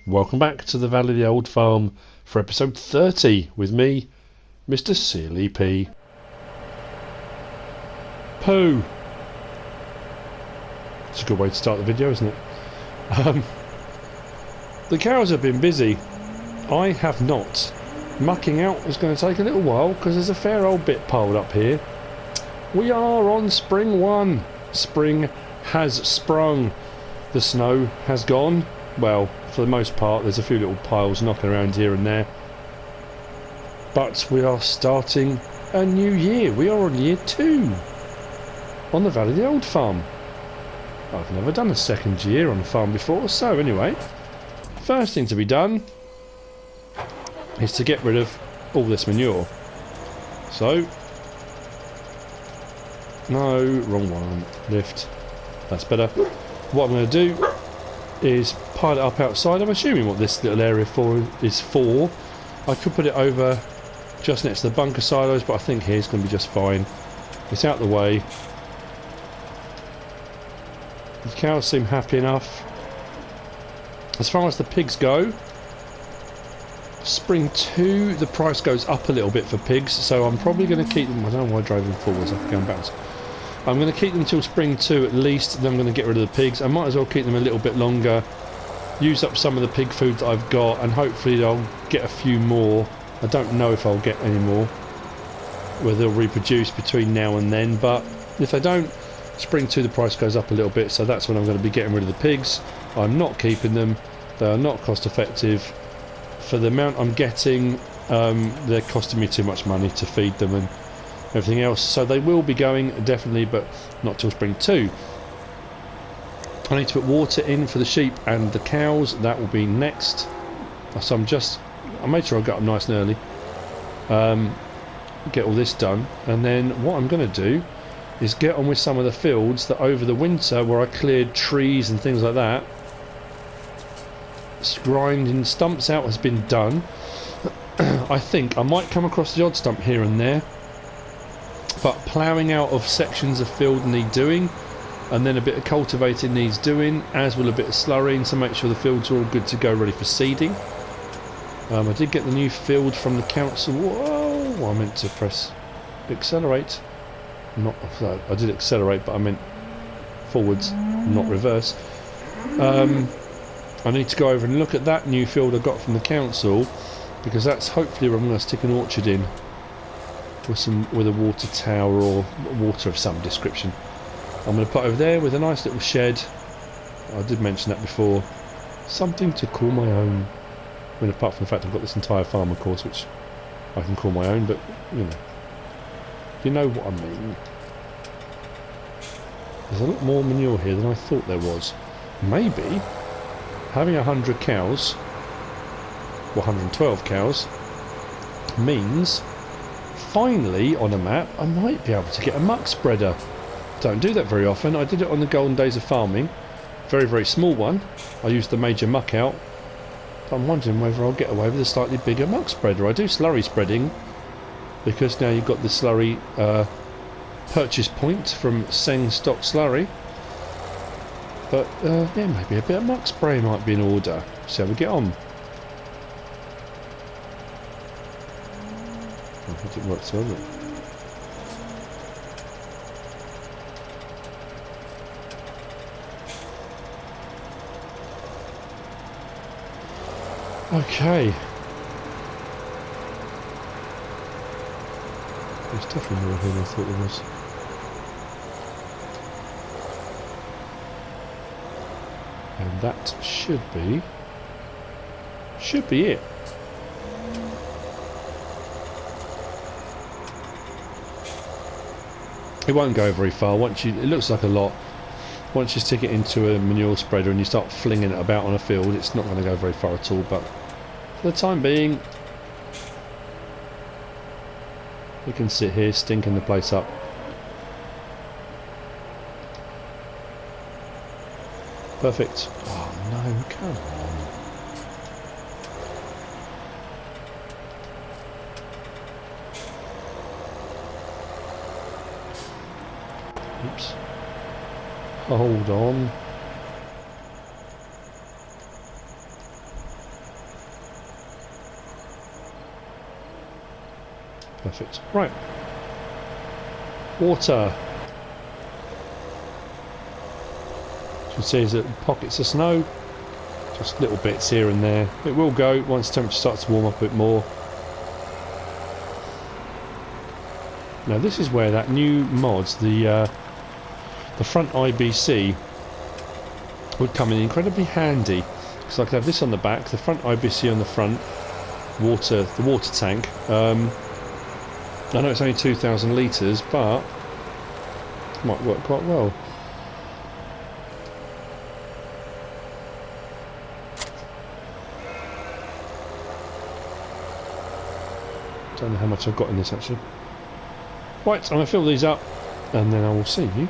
Welcome back to the Valley of the Old Farm for episode 30 with me, MrSealyp. Pooh! It's a good way to start the video, isn't it? The cows have been busy. I have not. Mucking out is going to take a little while because there's a fair old bit piled up here. We are on spring 1. Spring has sprung. The snow has gone. Well, for the most part, there's a few little piles knocking around here and there. But we are starting a new year. We are on year 2 on the Valley of the Old Farm. I've never done a second year on the farm before, so anyway, first thing to be done is to get rid of all this manure. So, no, wrong one, lift, that's better. What I'm going to do is pile it up outside. I'm assuming what this little area is for. I could put it over just next to the bunker silos, but I think here's going to be just fine. It's out of the way. The cows seem happy enough. As far as the pigs go, spring 2 the price goes up a little bit for pigs, so I'm probably going to keep them. I don't know why I drove them forwards, I'm going backwards. I'm going to keep them until spring 2 at least, then I'm going to get rid of the pigs. I might as well keep them a little bit longer, use up some of the pig food that I've got, and hopefully I'll get a few more. I don't know if I'll get any more, whether they'll reproduce between now and then, but if they don't, spring 2 the price goes up a little bit, so that's when I'm going to be getting rid of the pigs. I'm not keeping them, they are not cost effective. For the amount I'm getting, they're costing me too much money to feed them and everything else, so they will be going definitely, but not till spring 2. I need to put water in for the sheep and the cows. That will be next. So I made sure I got up nice and early, get all this done, and then what I'm going to do is get on with some of the fields that over the winter where I cleared trees and things like that. Grinding stumps out has been done. I think I might come across the odd stump here and there, but ploughing out of sections of field need doing, and then a bit of cultivating needs doing, as will a bit of slurrying to make sure the fields are all good to go, ready for seeding. I did get the new field from the council. Whoa, I meant to press accelerate. I did accelerate, but I meant forwards, not reverse. I need to go over and look at that new field I got from the council, because that's hopefully where I'm going to stick an orchard in with a water tower or water of some description. I'm going to put over there with a nice little shed. I did mention that before. Something to call my own. I mean, apart from the fact I've got this entire farm, of course, which I can call my own, but you know what I mean. There's a lot more manure here than I thought there was. Maybe having 100 cows, or 112 cows, means finally on a map I might be able to get a muck spreader. Don't do that very often. I did it on the golden days of farming, very, very small one. I used the major muck out, but I'm wondering whether I'll get away with a slightly bigger muck spreader. I do slurry spreading because now you've got the slurry purchase point from Seng Stock Slurry. But yeah, maybe a bit of muck spray might be in order. See how we get on. I think it works well. Okay. There's definitely more here than I thought there was. And that should be it. It won't go very far. It looks like a lot. Once you stick it into a manure spreader and you start flinging it about on a field, it's not going to go very far at all. But for the time being, you can sit here stinking the place up. Perfect. Oh no, come on. Oops. Hold on. Perfect. Right. Water. As you can see, there's pockets of snow. Just little bits here and there. It will go once the temperature starts to warm up a bit more. Now this is where that new mod, the front IBC, would come in incredibly handy. Because I could have this on the back, the front IBC on the front, the water tank. I know it's only 2,000 litres, but it might work quite well. Don't know how much I've got in this actually. Right, I'm going to fill these up and then I will see you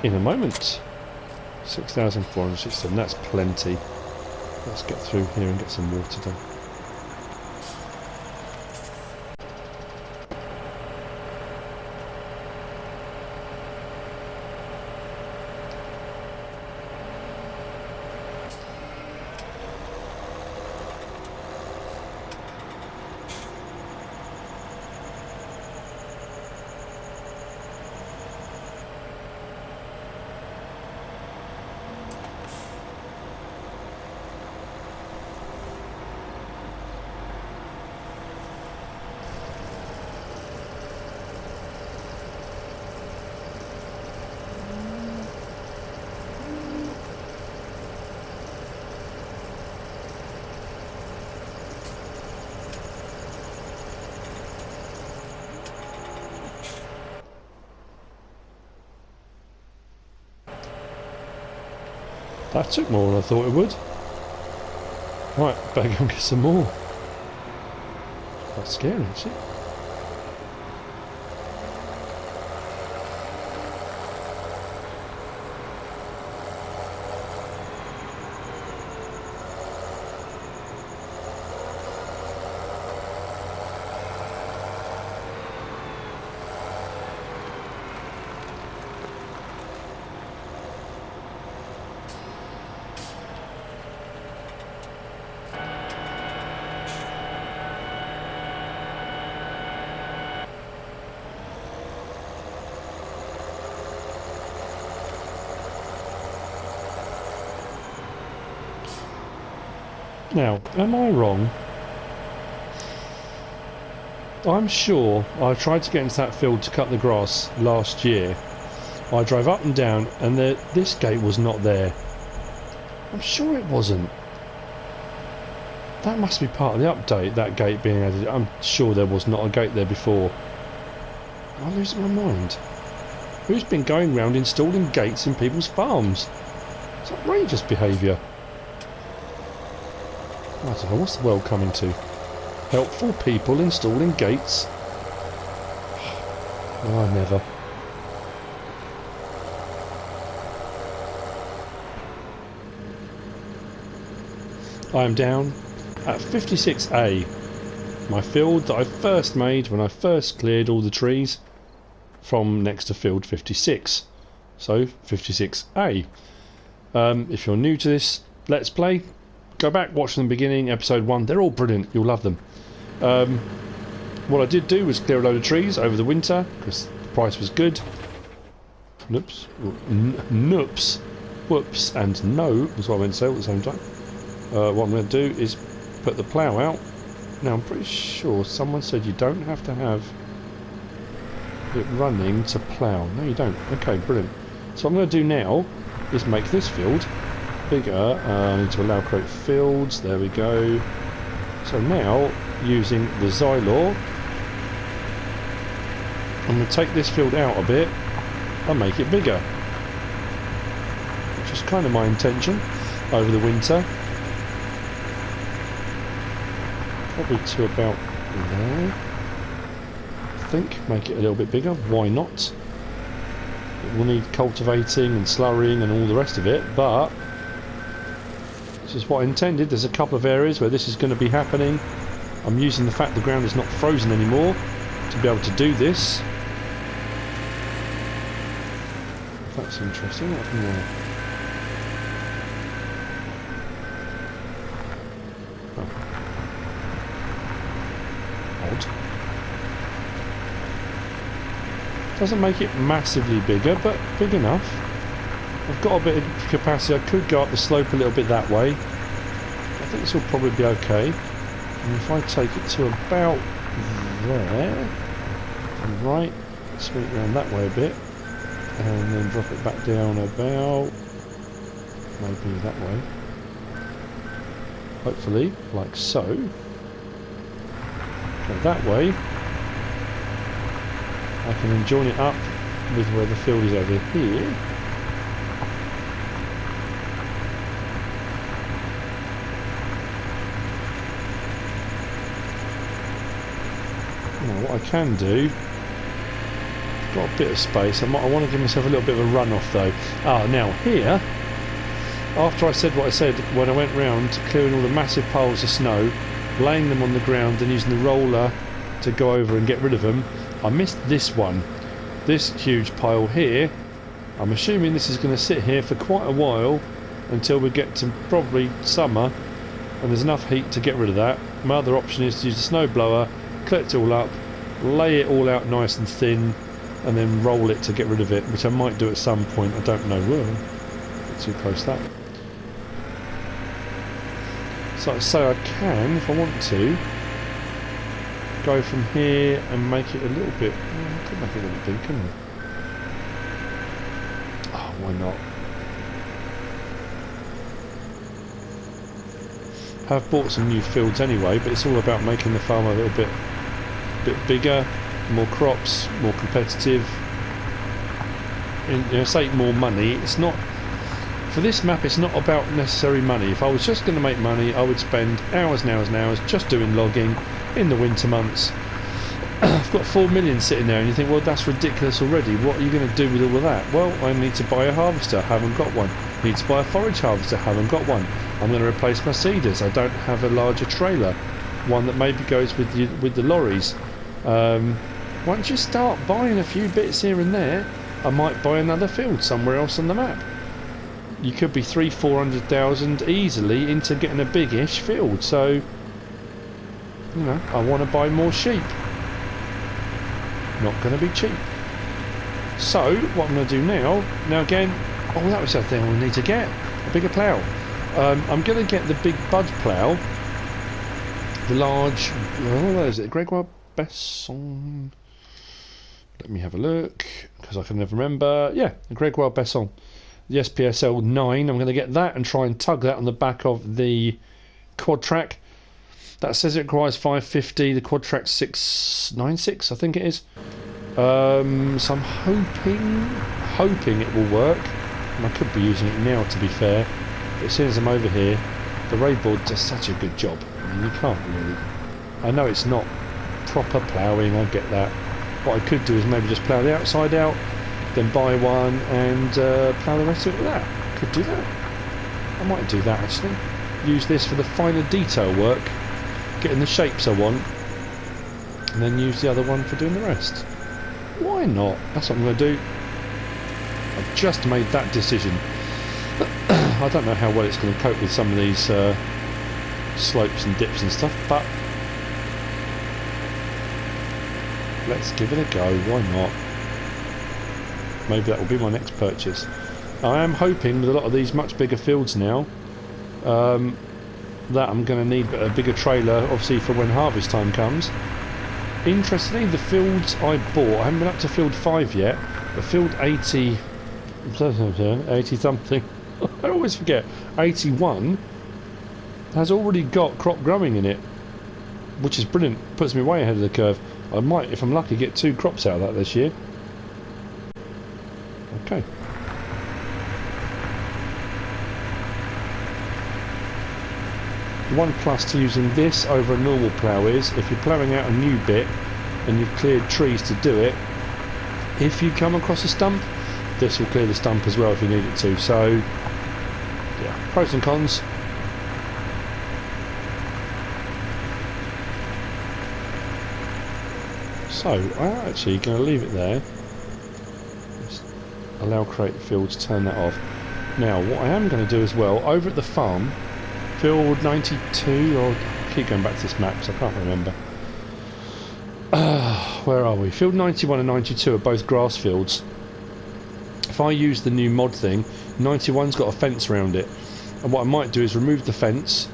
in a moment. 6,467, that's plenty. Let's get through here and get some water done. That took more than I thought it would. Right, better go and get some more. Quite scary actually. Now, am I wrong? I'm sure I tried to get into that field to cut the grass last year. I drove up and down and this gate was not there. I'm sure it wasn't. That must be part of the update, that gate being added. I'm sure there was not a gate there before. Am I losing my mind? Who's been going round installing gates in people's farms? It's outrageous behaviour. I don't know, what's the world coming to? Helpful people installing gates? Oh, never. I am down at 56A. My field that I first made when I first cleared all the trees from next to field 56. So, 56A. If you're new to this Let's Play, go back, watch from the beginning, episode 1. They're all brilliant. You'll love them. What I did do was clear a load of trees over the winter because the price was good. Noops. Noops. Whoops. And no was what I meant to say at the same time. What I'm going to do is put the plough out. Now I'm pretty sure someone said you don't have to have it running to plough. No, you don't. Okay, brilliant. So what I'm going to do now is make this field bigger. I need to allow create fields. There we go. So now, using the Xylor, I'm going to take this field out a bit and make it bigger, which is kind of my intention over the winter. Probably to about there, I think. Make it a little bit bigger. Why not? It will need cultivating and slurrying and all the rest of it, but this is what I intended. There's a couple of areas where this is going to be happening. I'm using the fact the ground is not frozen anymore to be able to do this. That's interesting. What's more? Oh. Odd. Doesn't make it massively bigger, but big enough. I've got a bit of capacity. I could go up the slope a little bit that way. I think this will probably be okay. And if I take it to about there, and right, swing it around that way a bit, and then drop it back down about maybe that way. Hopefully, like so. Go that way. I can then join it up with where the field is over here. Now what I can do, got a bit of space, I want to give myself a little bit of a run off though. Now here, after I said what I said, when I went round clearing all the massive piles of snow, laying them on the ground and using the roller to go over and get rid of them, I missed this one. This huge pile here. I'm assuming this is going to sit here for quite a while until we get to probably summer and there's enough heat to get rid of that. My other option is to use the snow blower, collect it all up, lay it all out nice and thin and then roll it to get rid of it, which I might do at some point. I don't know when. Get too close to that. So I can, if I want to, go from here and make it a little bit. I could make it a little big, couldn't I? Oh, why not? I've bought some new fields anyway, but it's all about making the farm a little bit bigger, more crops, more competitive. And, you know, say more money. It's not. For this map, it's not about necessary money. If I was just going to make money, I would spend hours and hours and hours just doing logging in the winter months. I've got 4 million sitting there and you think, well, that's ridiculous already. What are you going to do with all of that? Well, I need to buy a harvester, haven't got one. Need to buy a forage harvester, haven't got one. I'm going to replace my seeders. I don't have a larger trailer, one that maybe goes with the lorries. Once you start buying a few bits here and there, I might buy another field somewhere else on the map. You could be 300,000-400,000 easily into getting a big-ish field. So, you know, I want to buy more sheep. Not going to be cheap. So, what I'm going to do now again, oh, that was the thing I need to get, a bigger plough. I'm going to get the big bud plough, the large, what is it, Gregoire, Besson. Let me have a look, because I can never remember. Yeah, the Gregoire Besson. The SPSL 9, I'm going to get that and try and tug that on the back of the quad track. That says it requires 550, the quad track's 696, I think it is. So I'm hoping it will work. And I could be using it now, to be fair. But as soon as I'm over here, the raid board does such a good job. I mean, you can't really. I know it's not proper ploughing, I get that. What I could do is maybe just plough the outside out, then buy one and plough the rest of it with that. Could do that. I might do that actually. Use this for the finer detail work, getting the shapes I want, and then use the other one for doing the rest. Why not? That's what I'm going to do. I've just made that decision. I don't know how well it's going to cope with some of these slopes and dips and stuff, but let's give it a go. Why not? Maybe that will be my next purchase. I am hoping with a lot of these much bigger fields now that I'm going to need a bigger trailer, obviously, for when harvest time comes. Interestingly, the fields I bought, I haven't been up to field 5 yet, but field 80 something, I always forget, 81 has already got crop growing in it, which is brilliant. Puts me way ahead of the curve. I might, if I'm lucky, get 2 crops out of that this year. Okay. The one plus to using this over a normal plough is, if you're ploughing out a new bit and you've cleared trees to do it, if you come across a stump, this will clear the stump as well if you need it to. So, yeah, pros and cons. So, I'm actually going to leave it there. Allow create fields, turn that off. Now what I am going to do as well, over at the farm, field 92, or I keep going back to this map because I can't remember. Where are we? Field 91 and 92 are both grass fields. If I use the new mod thing, 91's got a fence around it. And what I might do is remove the fence,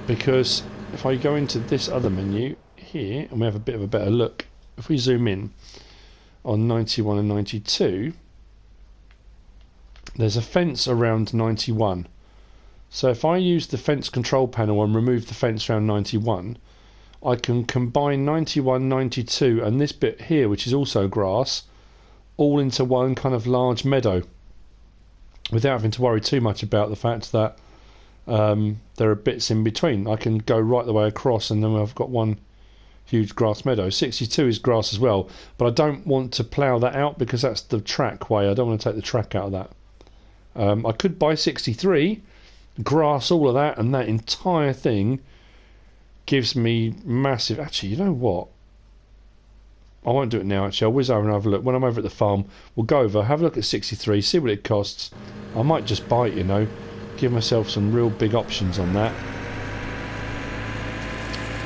because if I go into this other menu here, and we have a bit of a better look, if we zoom in on 91 and 92, there's a fence around 91. So if I use the fence control panel and remove the fence around 91, I can combine 91, 92 and this bit here, which is also grass, all into one kind of large meadow, without having to worry too much about the fact that there are bits in between. I can go right the way across and then I've got one huge grass meadow. 62 is grass as well, but I don't want to plough that out because that's the track way. I don't want to take the track out of that. I could buy 63, grass all of that, and that entire thing gives me massive... Actually, you know what? I won't do it now, actually. I'll whiz over and have a look. When I'm over at the farm, we'll go over, have a look at 63, see what it costs. I might just buy it, you know. Give myself some real big options on that.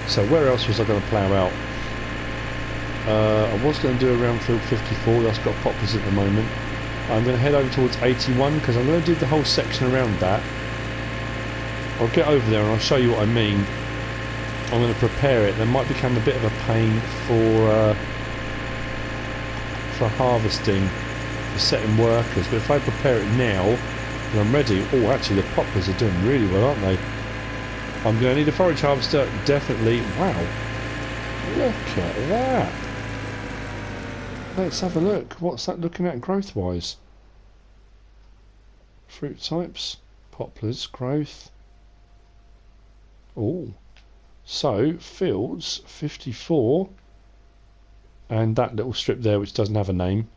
So where else was I going to plough out? I was going to do around field 54. That's got poplars at the moment. I'm going to head over towards 81 because I'm going to do the whole section around that. I'll get over there and I'll show you what I mean. I'm going to prepare it. That might become a bit of a pain for harvesting, for setting workers, but if I prepare it now and I'm ready... Oh, actually the poplars are doing really well, aren't they? I'm going to need a forage harvester, definitely. Wow, look at that. Let's have a look. What's that looking at growth wise? Fruit types, poplars, growth. Oh, so fields 54 and that little strip there which doesn't have a name,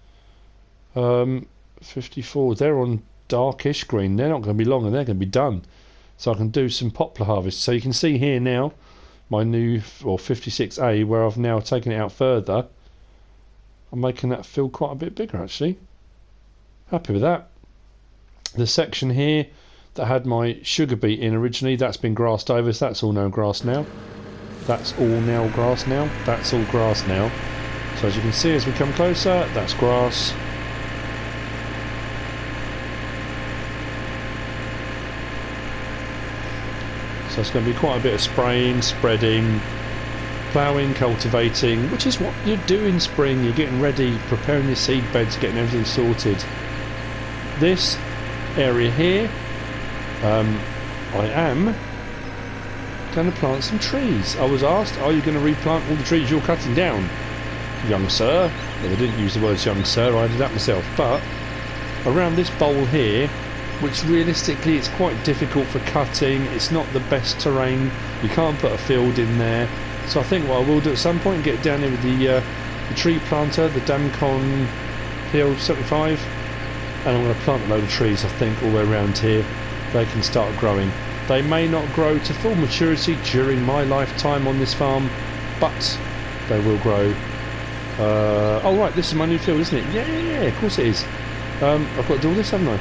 54, they're on darkish green. They're not going to be long and they're going to be done, so I can do some poplar harvest. So you can see here now my new, or 56A, where I've now taken it out further. I'm making that field quite a bit bigger actually. Happy with that. The section here that had my sugar beet in originally, that's been grassed over, so that's all now grass now. That's all now grass now. That's all grass now. So as you can see as we come closer, that's grass. So it's going to be quite a bit of spraying, spreading, ploughing, cultivating, which is what you do in spring. You're getting ready, preparing your seed beds, getting everything sorted. This area here, I am going to plant some trees. I was asked, are you going to replant all the trees you're cutting down, young sir? Well, they didn't use the words young sir, I did that myself. But around this bowl here, which realistically it's quite difficult for cutting, it's not the best terrain, you can't put a field in there. So I think what I will do at some point, get down here with the tree planter, the Damcon PL75, and I'm going to plant a load of trees, I think, all the way around here. They can start growing. They may not grow to full maturity during my lifetime on this farm, but they will grow. Oh right, this is my new field, isn't it? Yeah, of course it is. I've got to do all this, haven't I?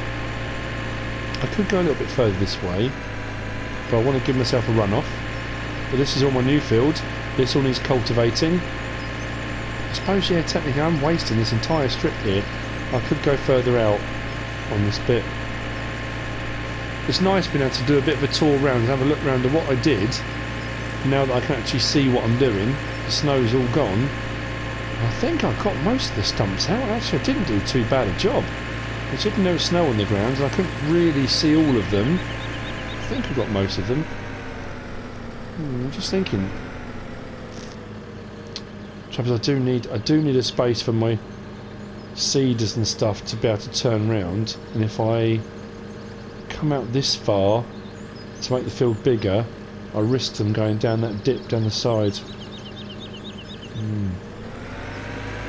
I could go a little bit further this way, but I want to give myself a run-off. But this is all my new field. This all needs cultivating. I suppose, yeah, technically I'm wasting this entire strip here. I could go further out on this bit. It's nice being able to do a bit of a tour around and have a look around at what I did. Now that I can actually see what I'm doing, the snow's all gone. I think I got most of the stumps out. Actually, I didn't do too bad a job. There's even no snow on the ground, and I couldn't really see all of them. I think I got most of them. I'm just thinking. Trouble, I do need a space for my seeders and stuff to be able to turn around, and if I come out this far to make the field bigger, I risk them going down that dip down the side.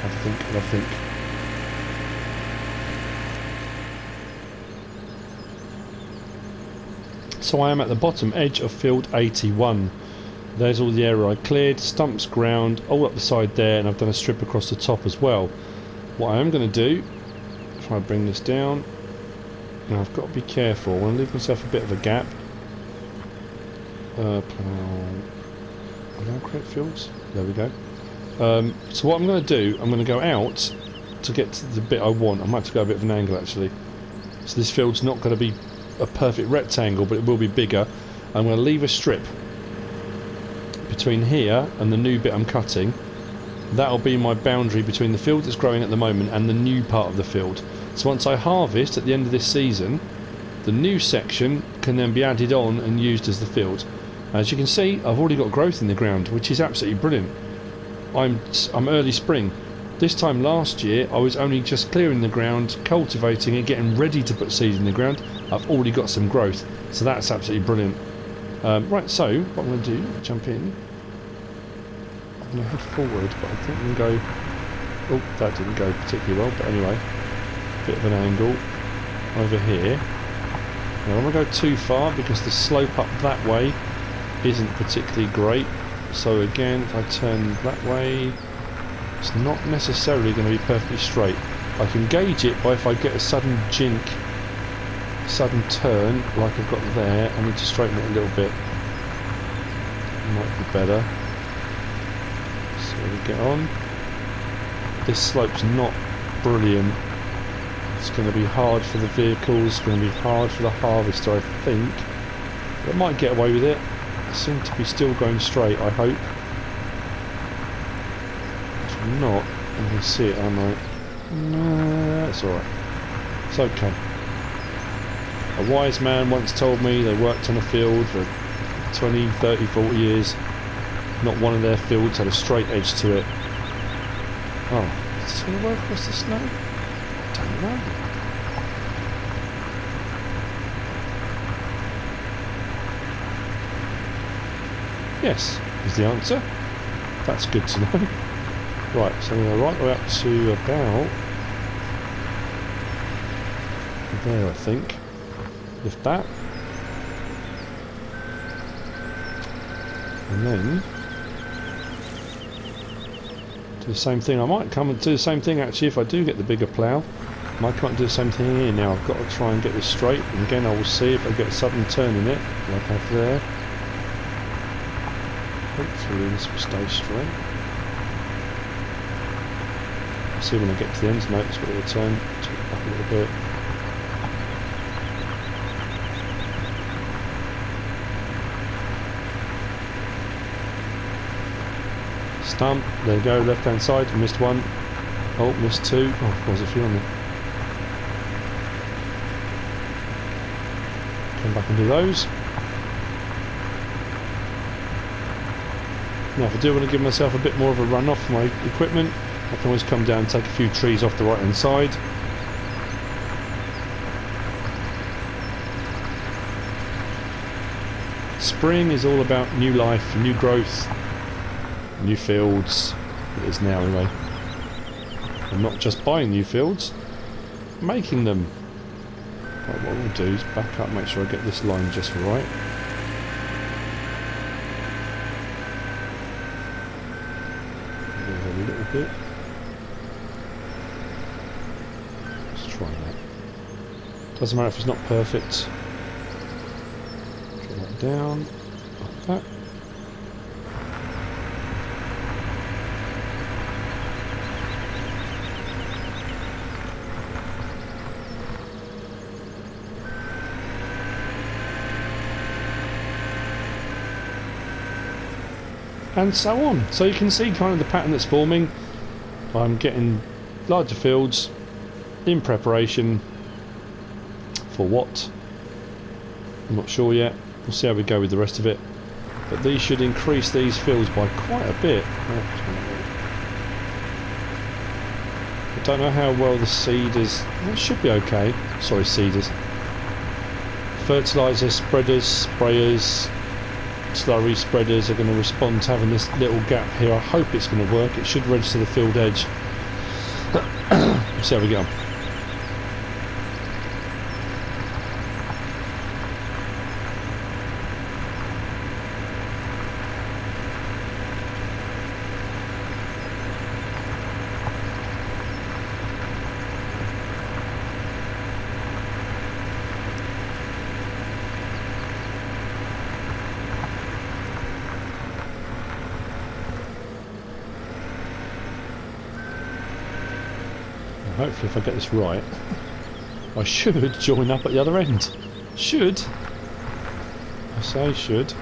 Have a think. So I am at the bottom edge of field 81. There's all the area I cleared, stumps ground, all up the side there, and I've done a strip across the top as well. What I am going to do, if I bring this down, now I've got to be careful, I want to leave myself a bit of a gap. Plough, allow create fields, there we go. So what I'm going to do, I'm going to go out to get to the bit I want. I might have to go a bit of an angle actually. So this field's not going to be a perfect rectangle, but it will be bigger. I'm going to leave a strip between here and the new bit I'm cutting. That'll be my boundary between the field that's growing at the moment and the new part of the field. So once I harvest at the end of this season, the new section can then be added on and used as the field. As you can see, I've already got growth in the ground, which is absolutely brilliant. I'm early spring. This time last year I was only just clearing the ground, cultivating it, getting ready to put seed in the ground. I've already got some growth, so that's absolutely brilliant. Right, so what I'm going to do, jump in. I'm going to head forward, but I think we can go... Oh, that didn't go particularly well, but anyway, bit of an angle over here. Now I don't want to go too far because the slope up that way isn't particularly great. So again, if I turn that way, it's not necessarily going to be perfectly straight. I can gauge it by if I get a sudden jink, sudden turn like I've got there. I need to straighten it a little bit. Might be better. So we get on. This slope's not brilliant. It's going to be hard for the vehicles, it's going to be hard for the harvester, I think. But I might get away with it. I seem to be still going straight, I hope. If I'm not, I'm going to see it, aren't I? No, that's alright. It's okay. A wise man once told me they worked on a field for 20, 30, 40 years. Not one of their fields had a straight edge to it. Oh, is this going to work across the snow? I don't know. Yes, is the answer. That's good to know. Right, so we're right way up to about there, I think. Lift that. And then do the same thing. I might come and do the same thing actually if I do get the bigger plough. I might come and do the same thing here now. I've got to try and get this straight, and again I will see if I get a sudden turn in it, like I have there. Hopefully this will stay straight. I'll see when I get to the end, notice what it will turn. Turn it back a little bit. Stump, there you go, left hand side, missed one. Oh, missed two. Oh, there's a few on there. Come back and do those. Now if I do want to give myself a bit more of a run off for my equipment, I can always come down and take a few trees off the right hand side. Spring is all about new life, new growth, new fields. It is now anyway. I'm not just buying new fields, making them. Right, what we'll do is back up, make sure I get this line just right. A little bit. Let's try that. Doesn't matter if it's not perfect. Drop that down, like that. And so on. So you can see kind of the pattern that's forming. I'm getting larger fields in preparation for what? I'm not sure yet. We'll see how we go with the rest of it. But these should increase these fields by quite a bit. I don't know how well the seeders... It should be okay. Sorry, seeders. Fertiliser spreaders, sprayers, slurry spreaders are going to respond to having this little gap here. I hope it's going to work. It should register the field edge. We'll see how we get on. hopefully if I get this right, I should join up at the other end. Should. I say should.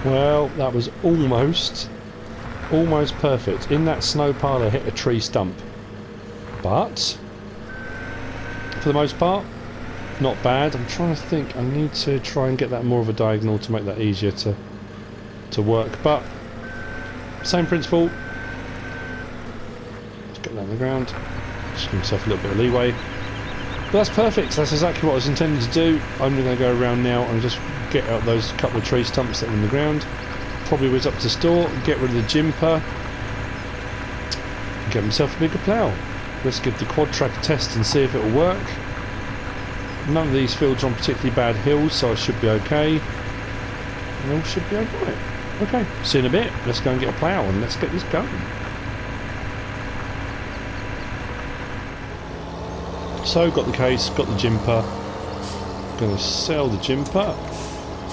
Well, that was almost perfect. In that snow pile I hit a tree stump. But, for the most part, not bad. I'm trying to think, I need to try and get that more of a diagonal to make that easier to work. But, same principle. Let's get that on the ground. Just give myself a little bit of leeway. But that's perfect. That's exactly what I was intending to do. I'm going to go around now and just get out those couple of tree stumps that are in the ground. Probably whiz up to the store, get rid of the JYMPA, and get myself a bigger plough. Let's give the quad track a test and see if it will work. None of these fields are on particularly bad hills, so I should be okay. And all should be alright. Okay, see you in a bit. Let's go and get a plough and let's get this going. So, got the case, got the JYMPA. Gonna sell the JYMPA.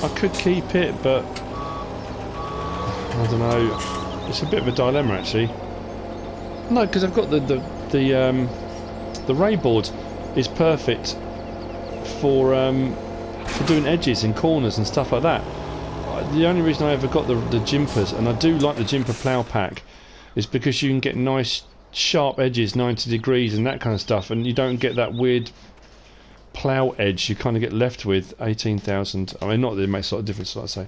I could keep it, but I don't know. It's a bit of a dilemma, actually. No, because I've got the ray board is perfect for doing edges and corners and stuff like that. The only reason I ever got the JYMPAs, and I do like the JYMPA plough pack, is because you can get nice sharp edges, 90 degrees and that kind of stuff, and you don't get that weird plough edge you kind of get left with. 18,000. I mean, not that it makes a lot of difference, like I say.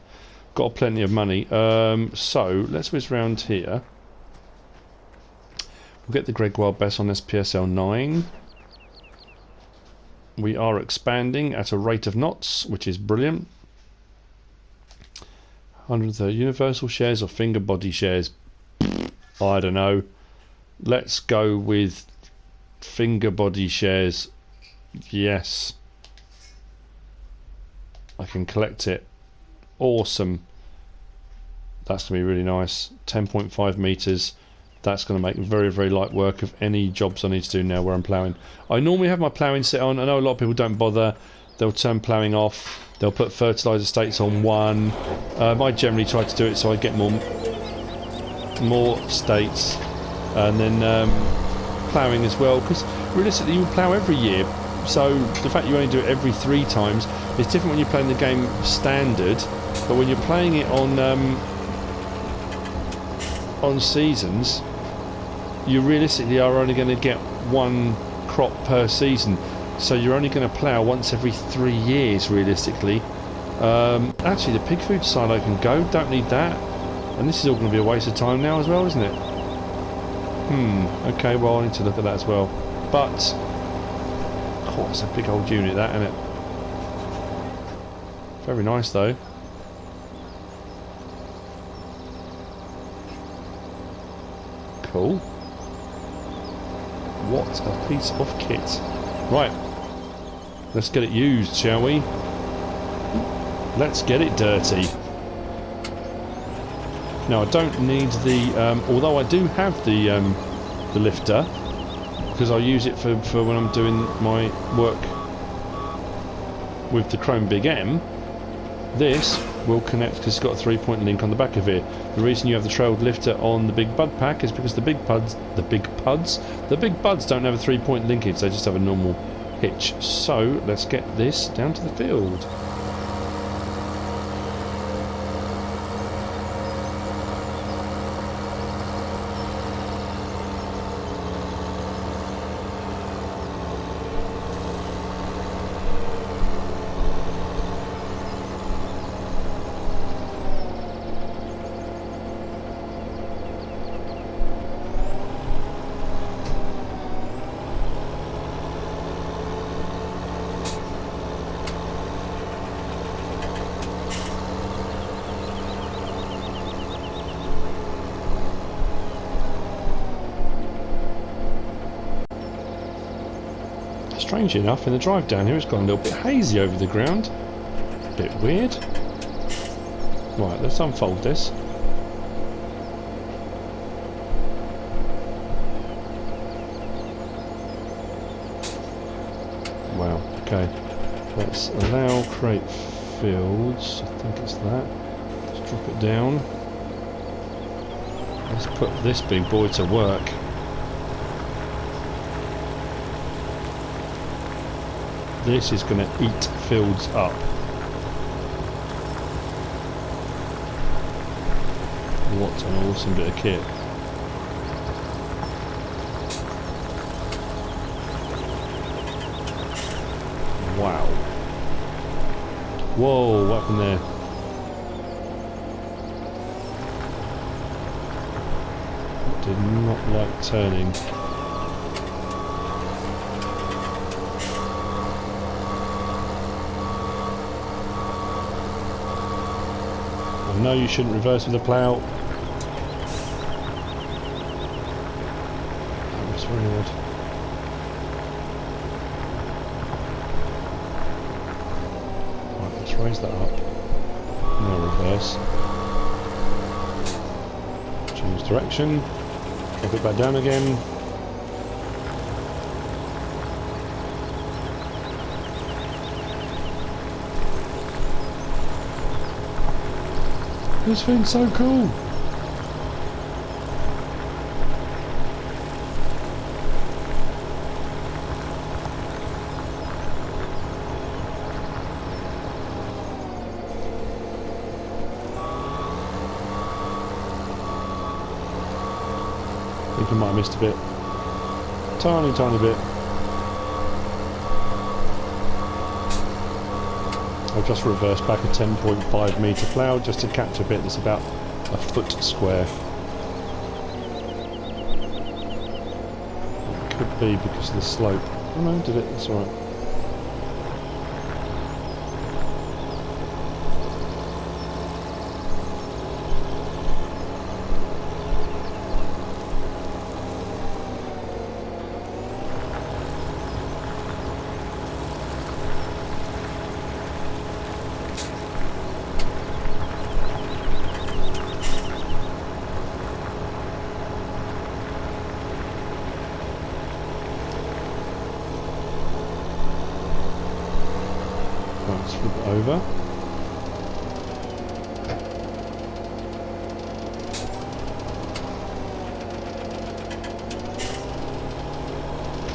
Got plenty of money. So let's whiz round here. We'll get the Gregoire Besson SPSL 9. We are expanding at a rate of knots, which is brilliant. 130 universal shares or finger body shares. I don't know. Let's go with finger body shares. Yes. I can collect it. Awesome. That's going to be really nice. 10.5 meters. That's going to make very, very light work of any jobs I need to do now where I'm ploughing. I normally have my ploughing set on. I know a lot of people don't bother. They'll turn ploughing off. They'll put fertiliser states on 1. I generally try to do it so I get more states. And then ploughing as well, because realistically you plough every year, so the fact you only do it every 3 times is different when you're playing the game standard, but when you're playing it on seasons, you realistically are only going to get 1 crop per season, so you're only going to plough once every 3 years realistically. Actually the pig food side I can go, don't need that, and this is all going to be a waste of time now as well, isn't it? Okay, well I need to look at that as well. But, oh, it's a big old unit that, isn't it? Very nice though. Cool. What a piece of kit. Right, let's get it used, shall we? Let's get it dirty. Now I don't need the, although I do have the lifter, because I use it for when I'm doing my work with the Chrome Big M. This will connect because it's got a 3-point link on the back of it. The reason you have the trailed lifter on the Big Bud pack is because the Big Buds don't have a 3-point linkage, they just have a normal hitch. So let's get this down to the field. Strangely enough, in the drive down here, it's gone a little bit hazy over the ground. Bit weird. Right, let's unfold this. Wow, okay. Let's allow create fields. I think it's that. Let's drop it down. Let's put this big boy to work. This is going to eat fields up. What an awesome bit of kit. Wow. Whoa, what happened there? Did not like turning. I know you shouldn't reverse with the plough. That was very odd. Right, let's raise that up. Now reverse. Change direction. Drop it back down again. This thing's so cool. I think I might have missed a bit. Tiny, tiny bit. I've just reversed back a 10.5 metre plough just to capture a bit that's about a foot square. It could be because of the slope. Oh no, did it? That's alright. Let's flip it over.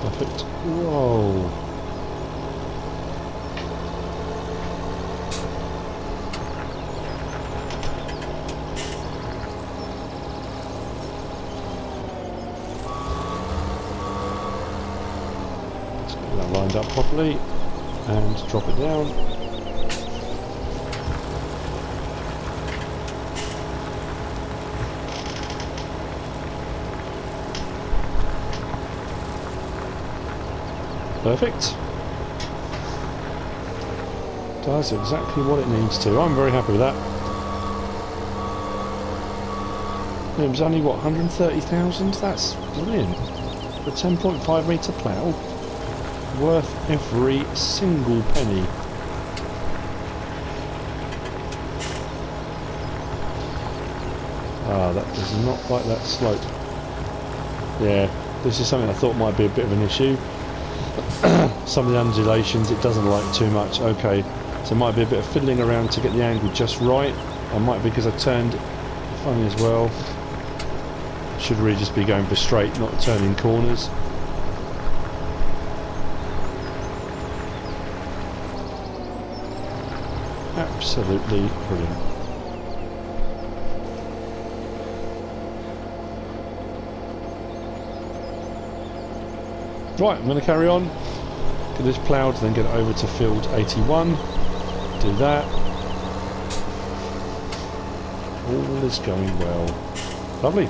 Perfect. Whoa. Let's get that lined up properly and drop it down. Perfect. Does exactly what it needs to. I'm very happy with that. It was only what, 130,000? That's brilliant. For a 10.5 metre plough, worth every single penny. Ah, that does not like that slope. Yeah, this is something I thought might be a bit of an issue. Some of the undulations it doesn't like too much. Okay, so it might be a bit of fiddling around to get the angle just right. It might be because I turned funny as well. Should really just be going for straight, not turning corners. Absolutely brilliant. Right, I'm going to carry on. Get this ploughed, then get it over to field 81. Do that. All is going well. Lovely.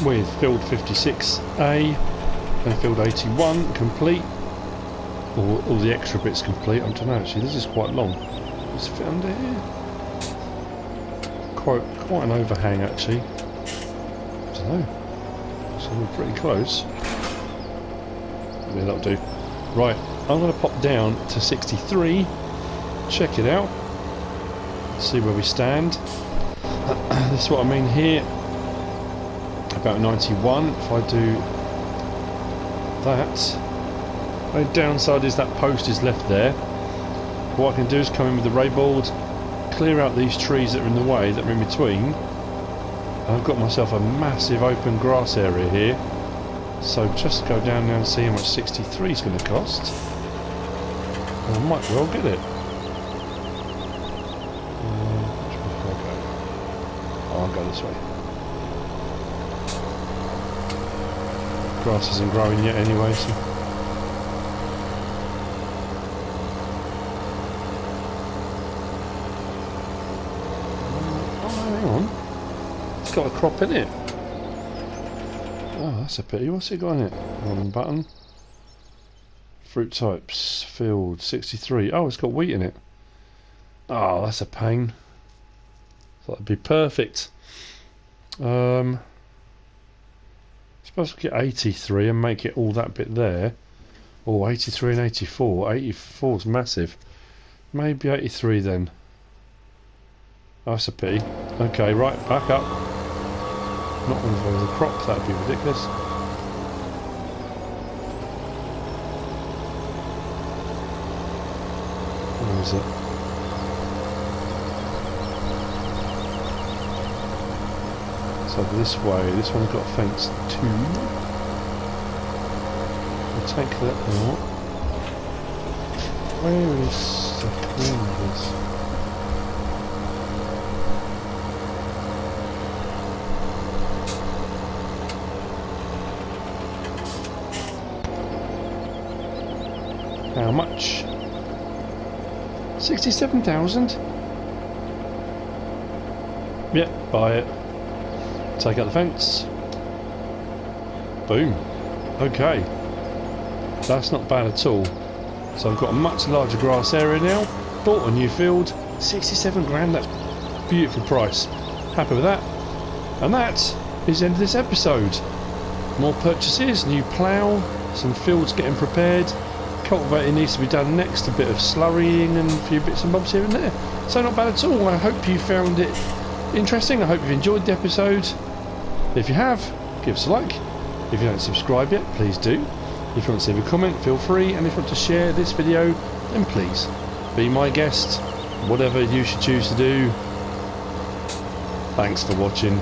with field 56A and field 81 complete. All the extra bits complete. I don't know actually, this is quite long. Does it fit under here? Quite an overhang actually. I don't know. So we're pretty close. Yeah, that'll do. Right, I'm going to pop down to 63. Check it out. See where we stand. This is what I mean here. About 91. If I do that. The downside is that post is left there. What I can do is come in with the ray board, clear out these trees that are in the way, that are in between. And I've got myself a massive open grass area here. So just go down there and see how much 63 is going to cost. And I might well get it. Which way do I go? Oh, I'll go this way. Grass isn't growing yet anyway, so... It's got a crop in it. Oh, that's a pity. What's it got in it? Wrong button. Fruit types. Field 63. Oh, it's got wheat in it. Oh, that's a pain. Thought it'd be perfect. Suppose we get 83 and make it all that bit there. Oh, 83 and 84. 84 is massive. Maybe 83 then. Oh, that's a pity. Okay, right, back up. Not one of those crops, that would be ridiculous. Where is it? So this way, this one's got a fence too. I'll take that out. Where is the corner of this? How much? 67,000? Yep, buy it. Take out the fence. Boom. Okay. That's not bad at all. So I've got a much larger grass area now. Bought a new field. 67 grand, that's a beautiful price. Happy with that. And that is the end of this episode. More purchases, new plough, some fields getting prepared. Cultivating needs to be done next, a bit of slurrying and a few bits and bobs here and there. So not bad at all. I hope you found it interesting. I hope you've enjoyed the episode. If you have, give us a like. If you don't subscribe yet, please do. If you want to leave a comment, feel free. And if you want to share this video, then please be my guest. Whatever you should choose to do. Thanks for watching.